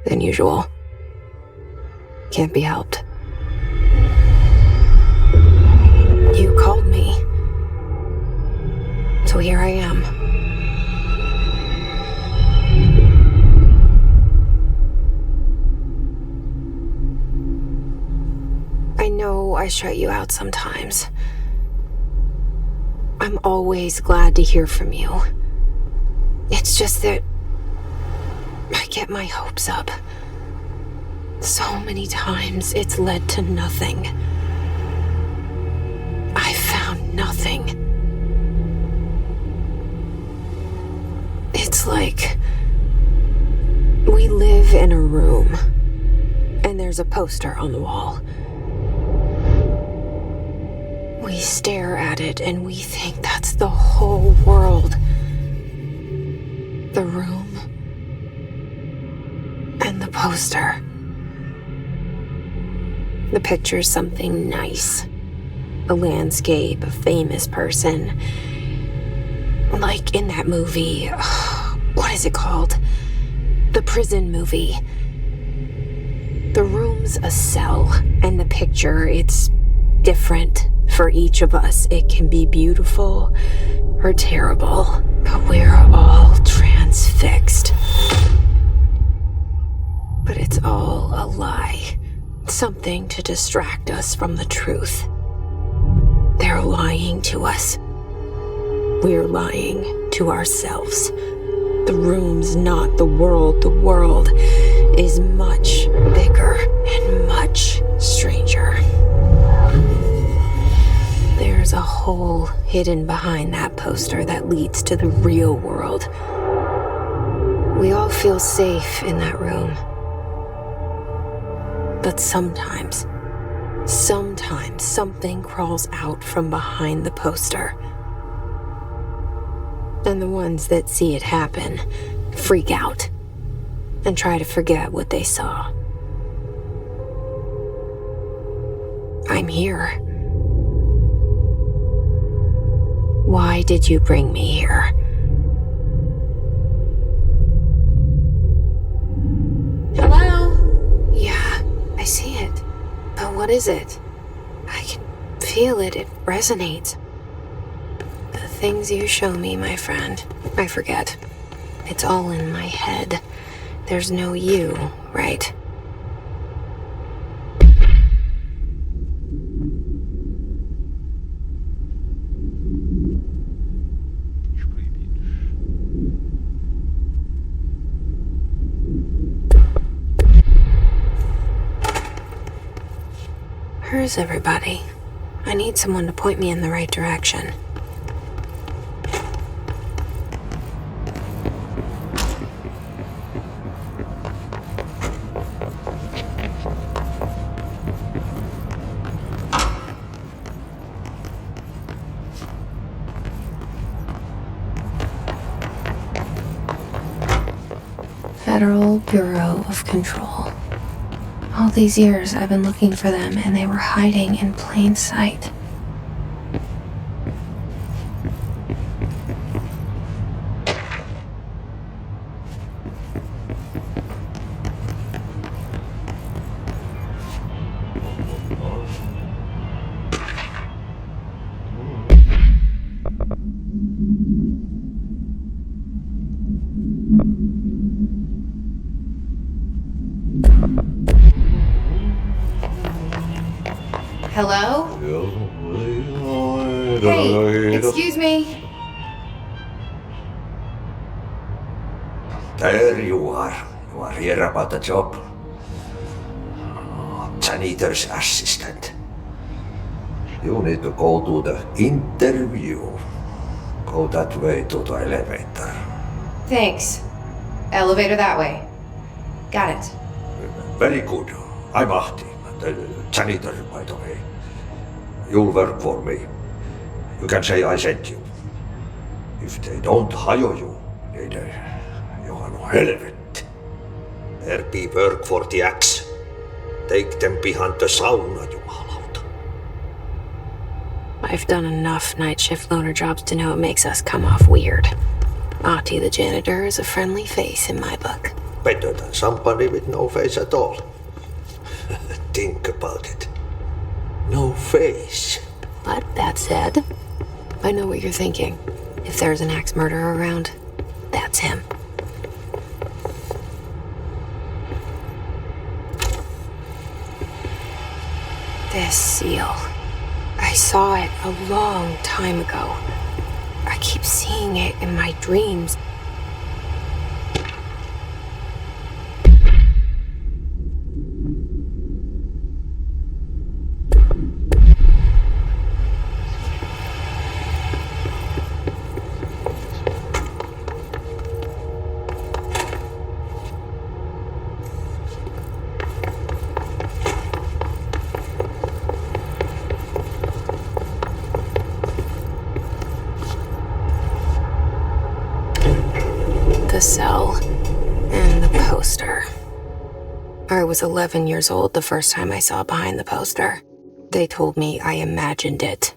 than usual. Can't be helped. You called me. So here I am. I know I shut you out sometimes. I'm always glad to hear from you. It's just that I get my hopes up. So many times it's led to nothing. I found nothing. It's like we live in a room and there's a poster on the wall. We stare at it and we think that's the whole world. The room and the poster. The picture's something nice. A landscape, a famous person. Like in that movie, what is it called? The prison movie. The room's a cell, and the picture, it's different for each of us. It can be beautiful or terrible, but we're all transfixed. But it's all a lie. Something to distract us from the truth. They're lying to us. We're lying to ourselves. The room's not the world. The world is much bigger and much stranger. There's a hole hidden behind that poster that leads to the real world. We all feel safe in that room. But sometimes something crawls out from behind the poster. And the ones that see it happen freak out and try to forget what they saw. I'm here. Why did you bring me here? Hello? Yeah, I see it. But what is it? I can feel it. It resonates. The things you show me, my friend, I forget. It's all in my head. There's no you, right? Where's everybody? I need someone to point me in the right direction. Federal Bureau of Control. All these years I've been looking for them and they were hiding in plain sight. Hello? Hey, excuse me. There you are. You are here about the job. Janitor's assistant. You need to go to the interview. Go that way to the elevator. Thanks. Elevator that way. Got it. Very good. I'm Ahti, the janitor, by the way. You'll work for me. You can say I sent you. If they don't hire you, you are no helvet. There be work for the axe. Take them behind the sauna, jumalauta. I've done enough night shift loner jobs to know it makes us come off weird. Ahti the janitor is a friendly face in my book. Better than somebody with no face at all. Think about it. No face. But that said, I know what you're thinking. If there's an axe murderer around, that's him. This seal. I saw it a long time ago. I keep seeing it in my dreams. The cell and the poster. I was 11 years old the first time I saw behind the poster. They told me I imagined it.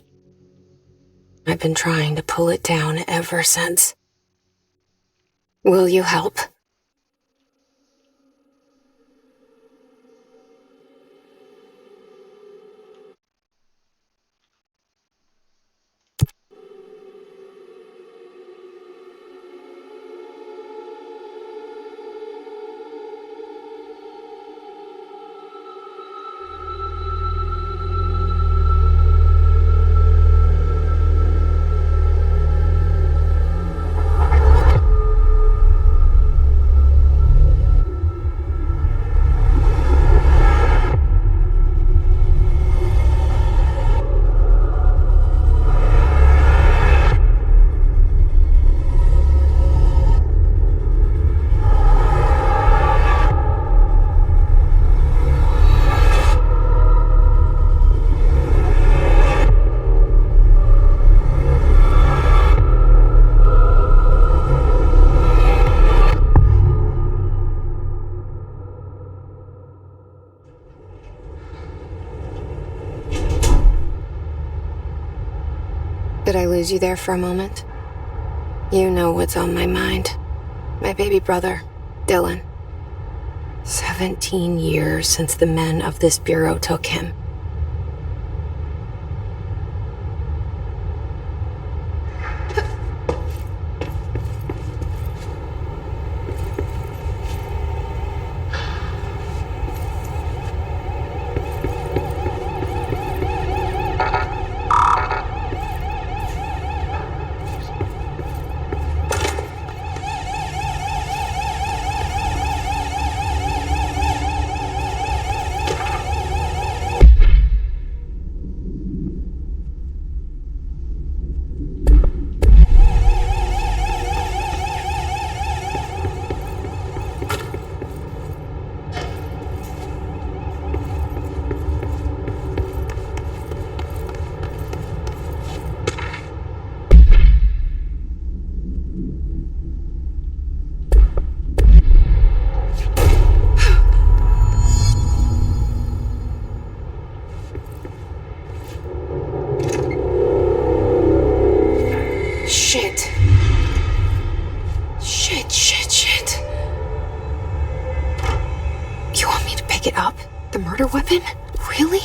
I've been trying to pull it down ever since. Will you help? Did I lose you there for a moment? You know what's on my mind. My baby brother, Dylan. 17 years since the men of this bureau took him. Shit. You want me to pick it up? The murder weapon? Really?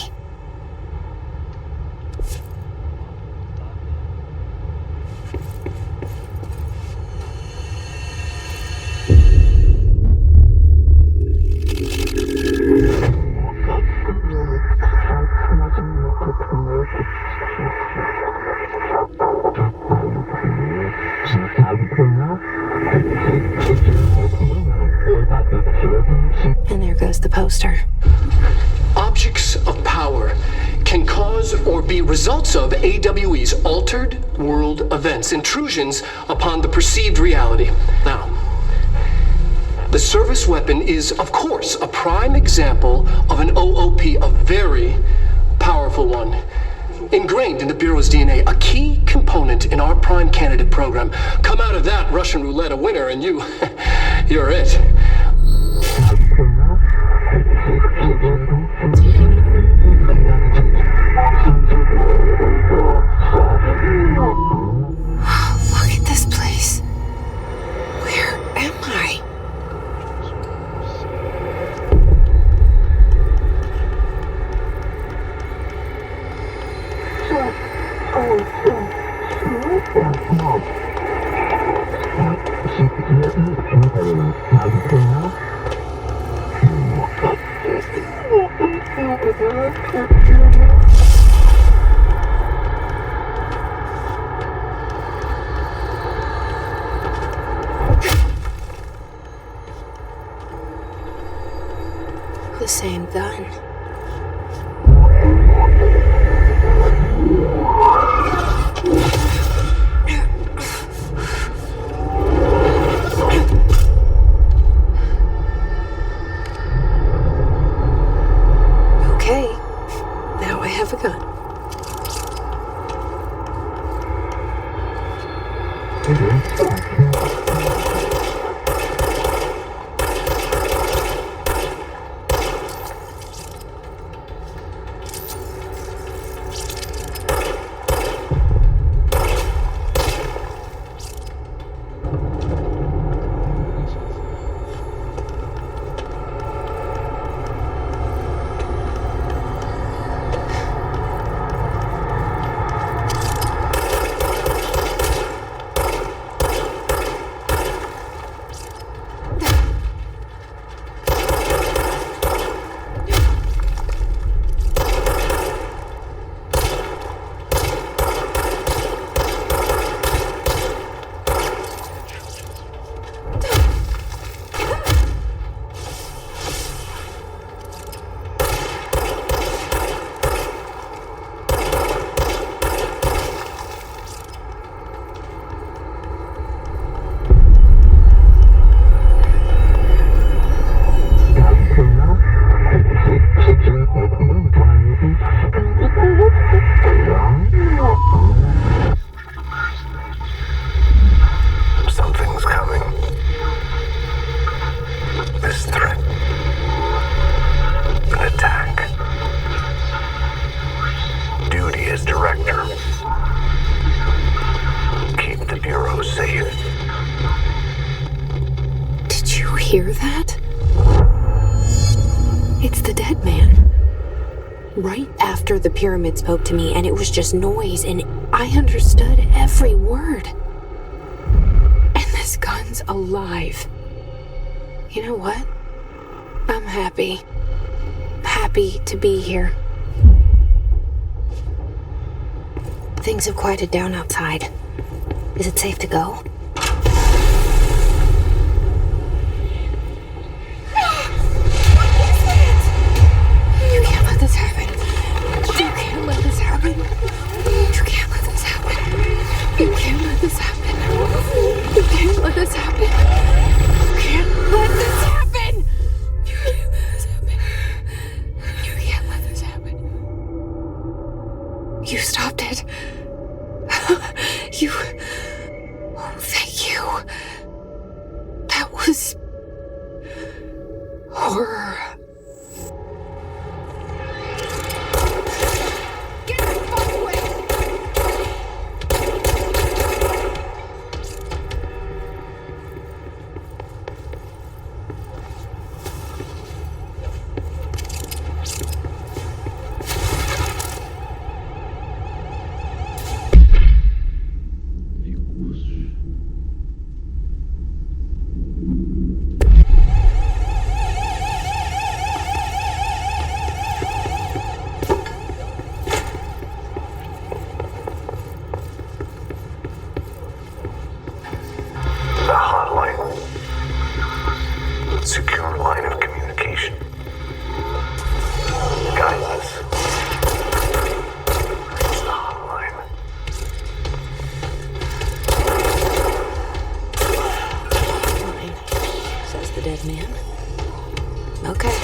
And there goes the poster. Objects of power can cause or be results of AWE's altered world events, intrusions upon the perceived reality. Now, the service weapon is, of course, a prime example of an OOP, a very powerful one. Ingrained in the Bureau's DNA, a key component in our prime candidate program. Come out of that Russian roulette a winner and you're it. Look at this place. Where am I? The same gun. Okay, now I have a gun. Something's coming. This threat. An attack. Duty as director. Keep the Bureau safe. Did you hear that? It's the dead man. Right after the pyramid spoke to me, and it was just noise, and I understood every word. And this gun's alive. You know what? I'm happy. Happy to be here. Things have quieted down outside. Is it safe to go? You can't let this happen. You can't let this happen. You can't let this happen. You can't let this happen. You can't let this happen. You can't let this happen. You can't let this happen. You can't let this happen. You stopped it. You... Oh, thank you. That was... horror. Get the fuck away! The hotline. Secure line of communication. Guide us. Reach the hotline. Fine, says the dead man. Okay.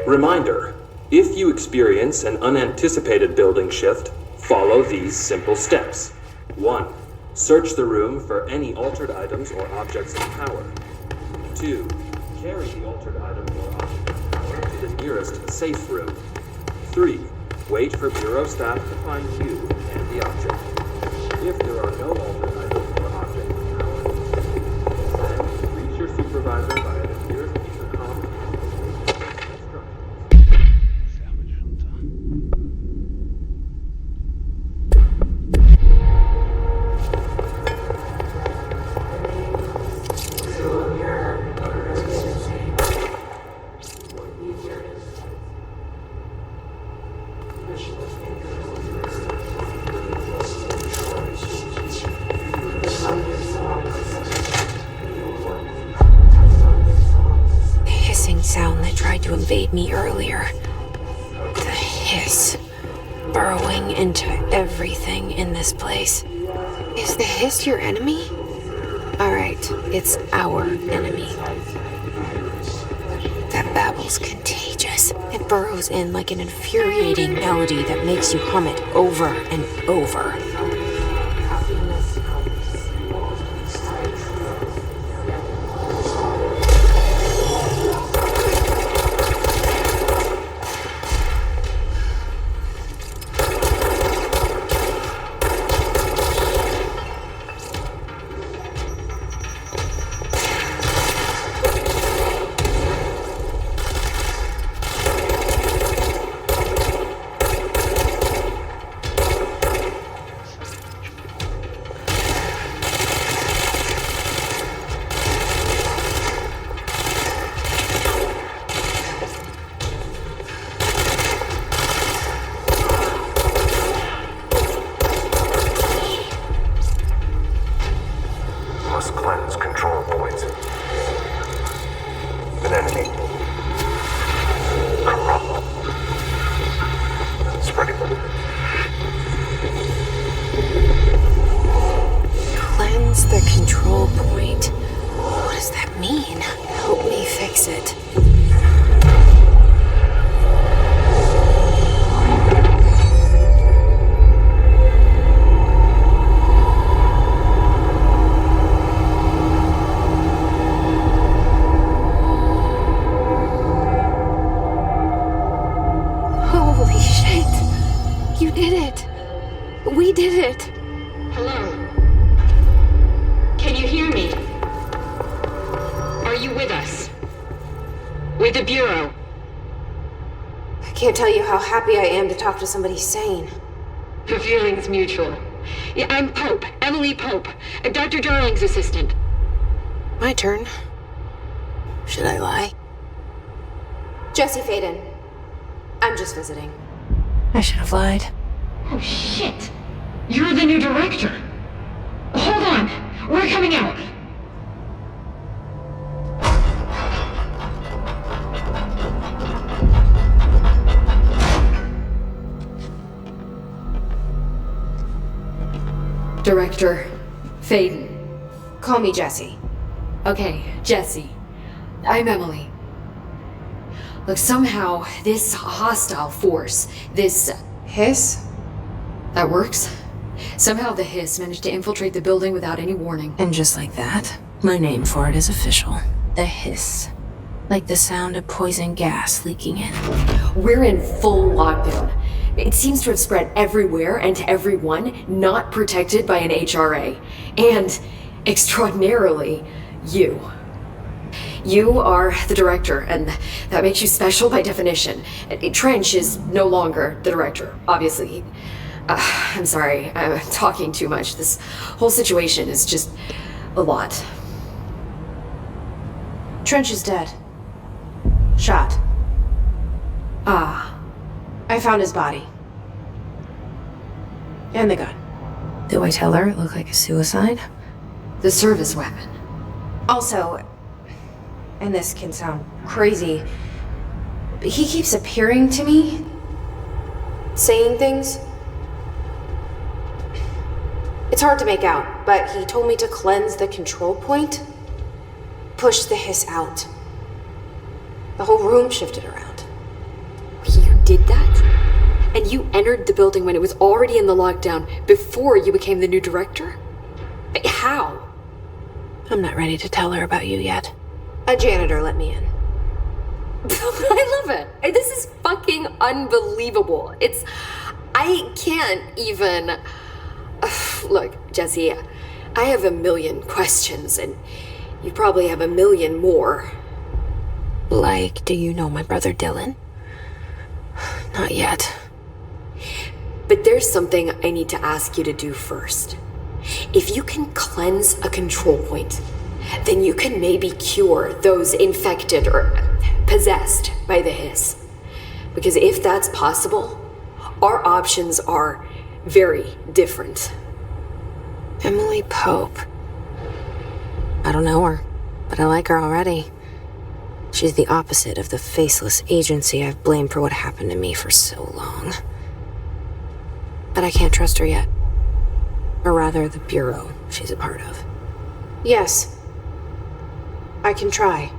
Reminder, If you experience an unanticipated building shift, follow these simple steps. 1. Search the room for any altered items or objects of power. 2. Carry the altered item or object of power to the nearest safe room. 3. Wait for Bureau staff to find you and the object. If there are no altered items or objects of power, then reach your supervisor via the nearest intercom. Sound that tried to invade me earlier. The hiss. Burrowing into everything in this place. Is the hiss your enemy? Alright, it's our enemy. That babble's contagious. It burrows in like an infuriating melody that makes you hum it over and over. Cleanse control points. An enemy. Corrupt. Spreading. Cleanse the control point. What does that mean? Help me fix it. We did it! Hello? Can you hear me? Are you with us? With the Bureau? I can't tell you how happy I am to talk to somebody sane. The feeling's mutual. Yeah, I'm Pope, Emily Pope, Dr. Darling's assistant. My turn. Should I lie? Jesse Faden. I'm just visiting. I should have lied. Oh, shit! You're the new director! Hold on! We're coming out! Director Faden. Call me Jesse. Okay, Jesse. I'm Emily. Look, somehow this hostile force, this hiss? That works. Somehow the hiss managed to infiltrate the building without any warning. And just like that, my name for it is official. The hiss. Like the sound of poison gas leaking in. We're in full lockdown. It seems to have spread everywhere and to everyone not protected by an HRA. And, extraordinarily, you. You are the director, and that makes you special by definition. Trench is no longer the director, obviously. I'm sorry, I'm talking too much. This whole situation is just a lot. Trench is dead. Shot. Ah. I found his body. And the gun. Do I tell her it looked like a suicide? The service weapon. Also, and this can sound crazy, but he keeps appearing to me, saying things. It's hard to make out, but he told me to cleanse the control point, push the hiss out. The whole room shifted around. You did that? And you entered the building when it was already in the lockdown before you became the new director? How? I'm not ready to tell her about you yet. A janitor let me in. I love it. This is fucking unbelievable. I can't even... Look, Jesse, I have a million questions, and you probably have a million more. Like, do you know my brother Dylan? Not yet. But there's something I need to ask you to do first. If you can cleanse a control point, then you can maybe cure those infected or possessed by the hiss. Because if that's possible, our options are very different. Emily Pope. I don't know her, but I like her already. She's the opposite of the faceless agency I've blamed for what happened to me for so long. But I can't trust her yet. Or rather, the bureau she's a part of. Yes. I can try.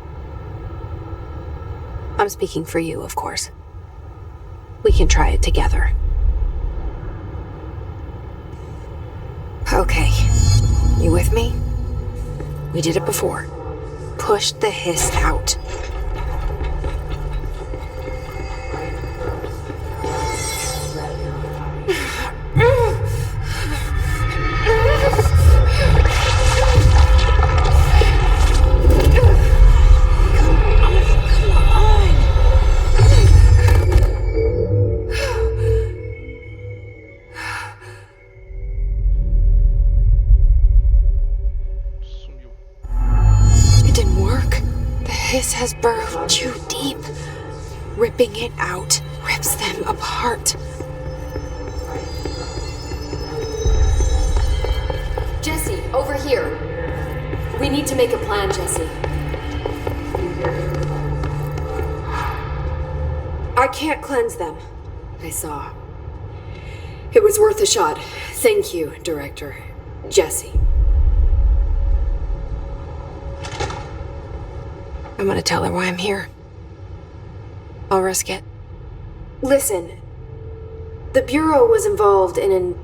I'm speaking for you, of course. We can try it together. Okay. You with me? We did it before. Push the hiss out. Has burrowed too deep. Ripping it out rips them apart. Jesse, over here. We need to make a plan, Jesse. I can't cleanse them. I saw. It was worth a shot. Thank you, Director. Jesse. I'm gonna tell her why I'm here. I'll risk it. Listen, the Bureau was involved in an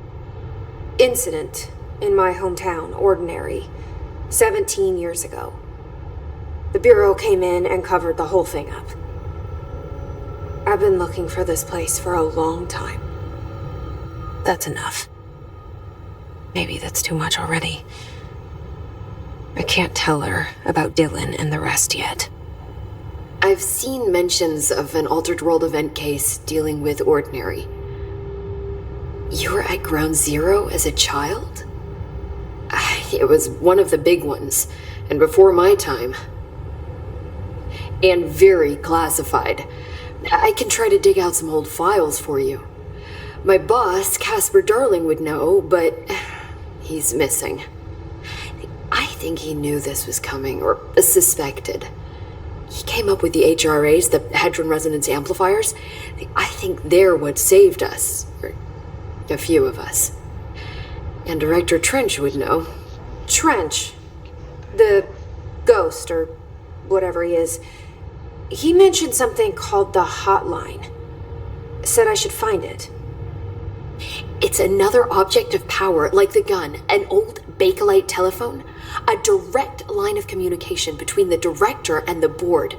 incident in my hometown, Ordinary, 17 years ago. The Bureau came in and covered the whole thing up. I've been looking for this place for a long time. That's enough. Maybe that's too much already. I can't tell her about Dylan and the rest yet. I've seen mentions of an Altered World event case dealing with Ordinary. You were at Ground Zero as a child? It was one of the big ones, and before my time. And very classified. I can try to dig out some old files for you. My boss, Casper Darling, would know, but he's missing. I think he knew this was coming, or suspected. He came up with the HRAs, the Hadron Resonance Amplifiers. I think they're what saved us, or a few of us. And Director Trench would know. Trench? The ghost, or whatever he is. He mentioned something called the hotline. Said I should find it. It's another object of power, like the gun, an old Bakelite telephone, a direct line of communication between the director and the board.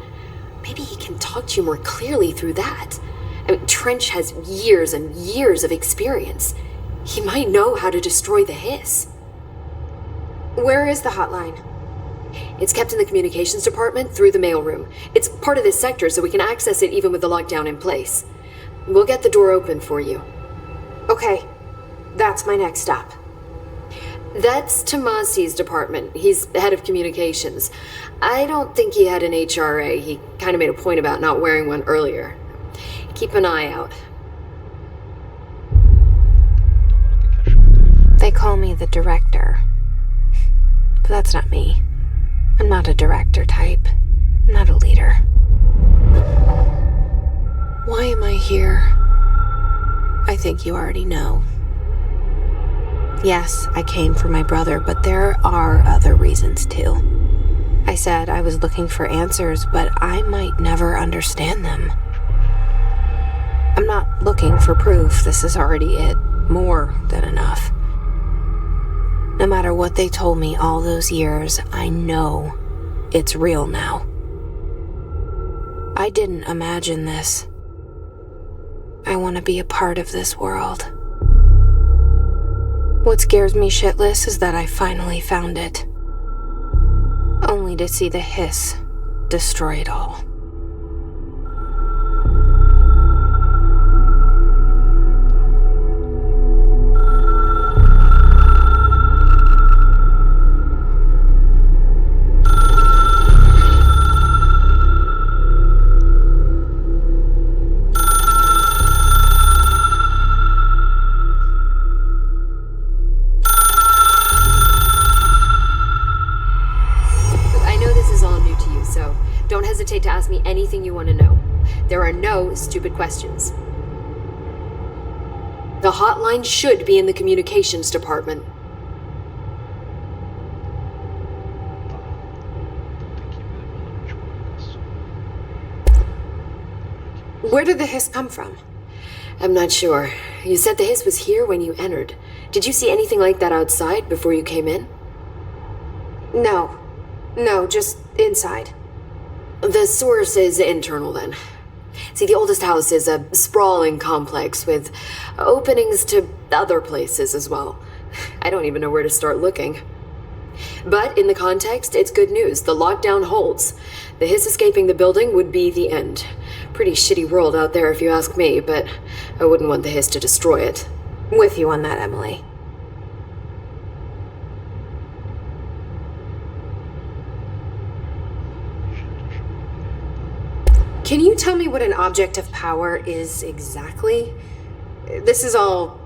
Maybe he can talk to you more clearly through that. I mean, Trench has years and years of experience. He might know how to destroy the hiss. Where is the hotline? It's kept in the communications department through the mailroom. It's part of this sector, so we can access it even with the lockdown in place. We'll get the door open for you. Okay, that's my next stop. That's Tomasi's department. He's head of communications. I don't think he had an HRA. He kind of made a point about not wearing one earlier. Keep an eye out. They call me the director. But that's not me. I'm not a director type. I'm not a leader. Why am I here? I think you already know. Yes, I came for my brother, but there are other reasons too. I said I was looking for answers, but I might never understand them. I'm not looking for proof. This is already it. More than enough. No matter what they told me all those years, I know it's real now. I didn't imagine this. I want to be a part of this world. What scares me shitless is that I finally found it. Only to see the hiss destroy it all. To ask me anything you want to know. There are no stupid questions. The hotline should be in the communications department. Where did the hiss come from? I'm not sure. You said the hiss was here when you entered. Did you see anything like that outside before you came in? No, just inside. The source is internal, then. See, the oldest house is a sprawling complex with openings to other places as well. I don't even know where to start looking. But in the context, it's good news. The lockdown holds. The hiss escaping the building would be the end. Pretty shitty world out there if you ask me, but I wouldn't want the hiss to destroy it. With you on that, Emily. Can you tell me what an object of power is exactly? This is all,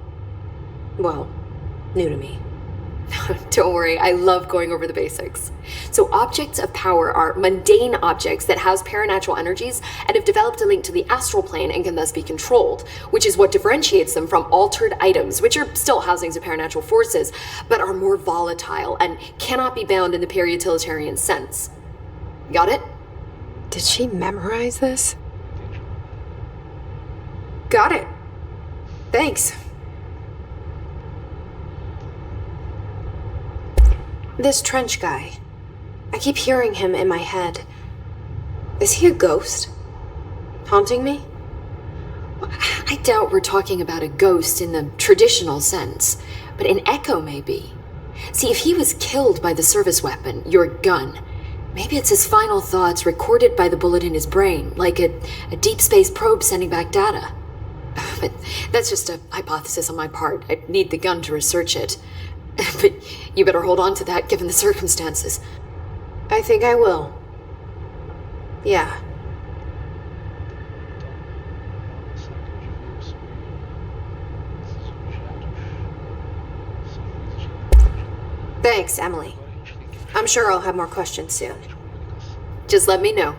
well, new to me. Don't worry, I love going over the basics. So objects of power are mundane objects that house paranatural energies and have developed a link to the astral plane and can thus be controlled, which is what differentiates them from altered items, which are still housings of paranatural forces, but are more volatile and cannot be bound in the peri-utilitarian sense. Got it? Did she memorize this? Got it. Thanks. This trench guy. I keep hearing him in my head. Is he a ghost? Haunting me? I doubt we're talking about a ghost in the traditional sense, but an echo maybe. See, if he was killed by the service weapon, your gun, maybe it's his final thoughts recorded by the bullet in his brain, like a deep space probe sending back data. But that's just a hypothesis on my part. I'd need the gun to research it. But you better hold on to that given the circumstances. I think I will. Yeah. Thanks, Emily. I'm sure I'll have more questions soon. Just let me know.